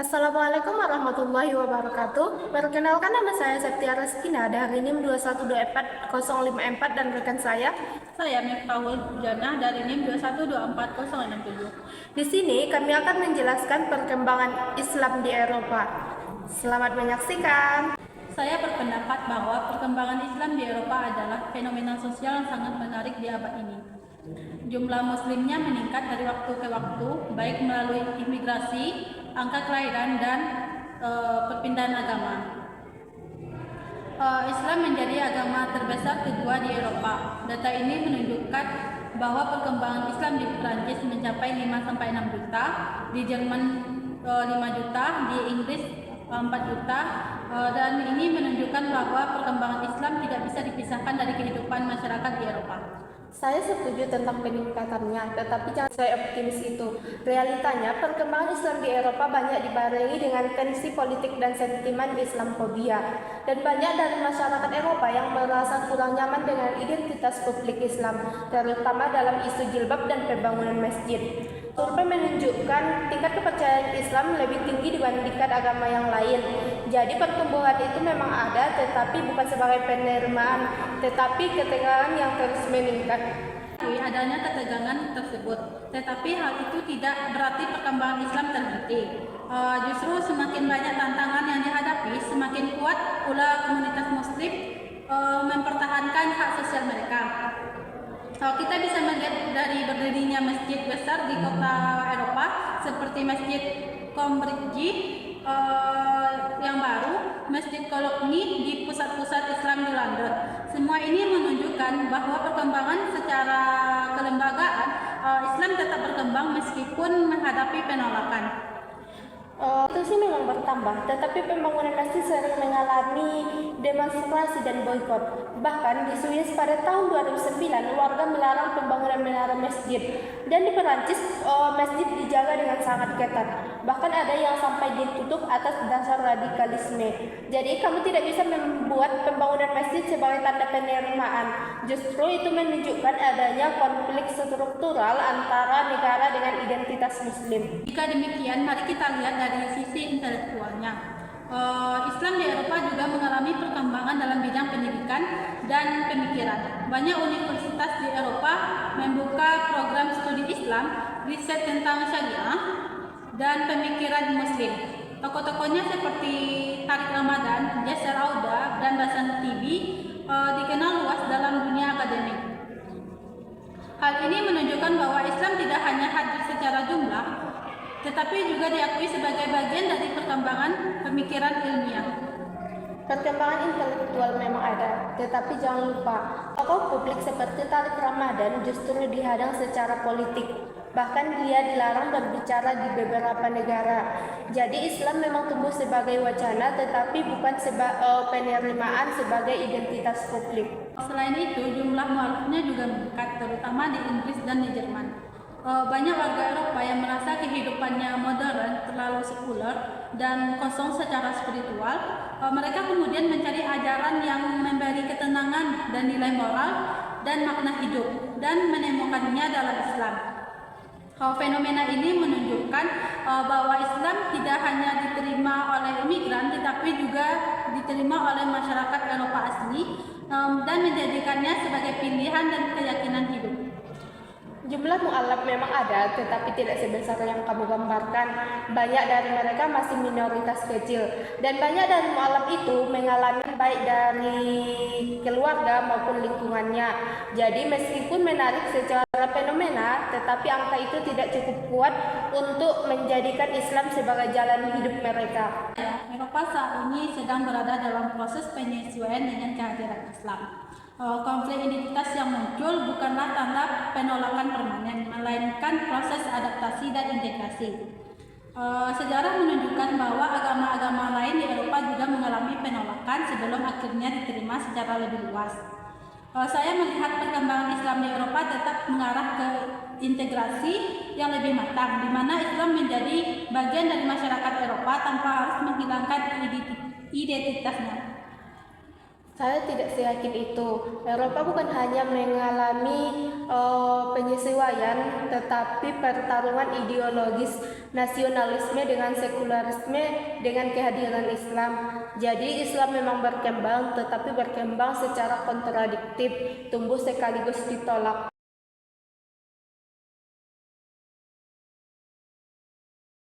Assalamualaikum warahmatullahi wabarakatuh. Perkenalkan, nama saya Septia Reskina dari NIM 2124054 dan rekan Saya Miftahul Jannah dari NIM 2124067. Di sini kami akan menjelaskan perkembangan Islam di Eropa. Selamat menyaksikan. Saya berpendapat bahwa perkembangan Islam di Eropa adalah fenomena sosial yang sangat menarik di abad ini. Jumlah muslimnya meningkat dari waktu ke waktu, baik melalui imigrasi, angka kelahiran, dan perpindahan agama. Islam menjadi agama terbesar kedua di Eropa. Data ini menunjukkan bahwa perkembangan Islam di Prancis mencapai 5-6 juta, di Jerman 5 juta, di Inggris 4 juta, dan ini menunjukkan bahwa perkembangan Islam tidak bisa dipisahkan dari kehidupan masyarakat di Eropa. Saya setuju tentang peningkatannya, tetapi jangan saya optimis itu. Realitanya, perkembangan Islam di Eropa banyak dibarengi dengan tensi politik dan sentimen Islamofobia. Dan banyak dari masyarakat Eropa yang merasa kurang nyaman dengan identitas publik Islam, terutama dalam isu jilbab dan pembangunan masjid. Survei menunjukkan tingkat kepercayaan Islam lebih tinggi dibandingkan agama yang lain. Jadi pertumbuhan itu memang ada, tetapi bukan sebagai penerimaan, tetapi ketegangan yang terus meningkat. Adanya ketegangan tersebut, tetapi hal itu tidak berarti perkembangan Islam terhenti. Justru semakin banyak tantangan yang dihadapi, semakin kuat pula komunitas Muslim mempertahankan hak sosial mereka. Kita bisa melihat dari berdirinya masjid besar di kota Eropa seperti Masjid Cambridge yang baru, Masjid Cologne di pusat-pusat Islam di London. Semua ini menunjukkan bahwa perkembangan secara kelembagaan Islam tetap berkembang meskipun menghadapi penolakan. Itu sih memang bertambah, tetapi pembangunan masjid sering mengalami demonstrasi dan boikot. Bahkan di Swiss pada tahun 2009, warga melarang pembangunan menara masjid. Dan di Perancis, masjid dijaga dengan sangat ketat. Bahkan ada yang sampai ditutup atas dasar radikalisme. Jadi kamu tidak bisa membuat pembangunan masjid sebagai tanda penerimaan. Justru itu menunjukkan adanya konflik struktural antara negara dengan identitas Muslim. Jika demikian, mari kita lihat dari sisi intelektualnya. Islam di Eropa juga mengalami perkembangan dalam bidang pendidikan dan pemikiran. Banyak universitas di Eropa membuka program studi Islam, riset tentang syariah, dan pemikiran Muslim. Tokoh-tokohnya seperti Tariq Ramadan, Yasser Auda, dan Basan Tibi dikenal luas dalam dunia akademik. Hal ini menunjukkan bahwa Islam tidak hanya hadir secara jumlah, tetapi juga diakui sebagai bagian dari perkembangan pemikiran ilmiah. Perkembangan intelektual memang ada, tetapi jangan lupa, tokoh publik seperti Tariq Ramadan justru dihadang secara politik. Bahkan dia dilarang berbicara di beberapa negara. Jadi Islam memang tumbuh sebagai wacana, tetapi bukan penerimaan sebagai identitas publik. Selain itu, jumlah mualafnya juga meningkat, terutama di Inggris dan di Jerman. Banyak warga Eropa yang merasa kehidupannya modern, terlalu sekuler, dan kosong secara spiritual. Mereka kemudian mencari ajaran yang memberi ketenangan dan nilai moral dan makna hidup, dan menemukannya dalam Islam. Fenomena ini menunjukkan bahwa Islam tidak hanya diterima oleh imigran, tetapi juga diterima oleh masyarakat Eropa asli dan menjadikannya sebagai pilihan dan keyakinan hidup. Jumlah mu'alaf memang ada, tetapi tidak sebesar yang kamu gambarkan. Banyak dari mereka masih minoritas kecil, dan banyak dari mu'alaf itu mengalami baik dari keluarga maupun lingkungannya. Jadi meskipun menarik secara fenomena, tetapi angka itu tidak cukup kuat untuk menjadikan Islam sebagai jalan hidup mereka. Eropa saat ini sedang berada dalam proses penyesuaian dengan kehadiran Islam. Konflik identitas yang muncul bukanlah tanda penolakan permanen, melainkan proses adaptasi dan integrasi. Sejarah menunjukkan bahwa agama-agama lain di Eropa juga mengalami penolakan sebelum akhirnya diterima secara lebih luas. Saya melihat perkembangan Islam di Eropa tetap mengarah ke integrasi yang lebih matang, di mana Islam menjadi bagian dari masyarakat Eropa tanpa harus menghilangkan identitasnya. Saya tidak seyakin itu. Eropa bukan hanya mengalami penyesuaian, tetapi pertarungan ideologis nasionalisme dengan sekularisme dengan kehadiran Islam. Jadi Islam memang berkembang, tetapi berkembang secara kontradiktif, tumbuh sekaligus ditolak.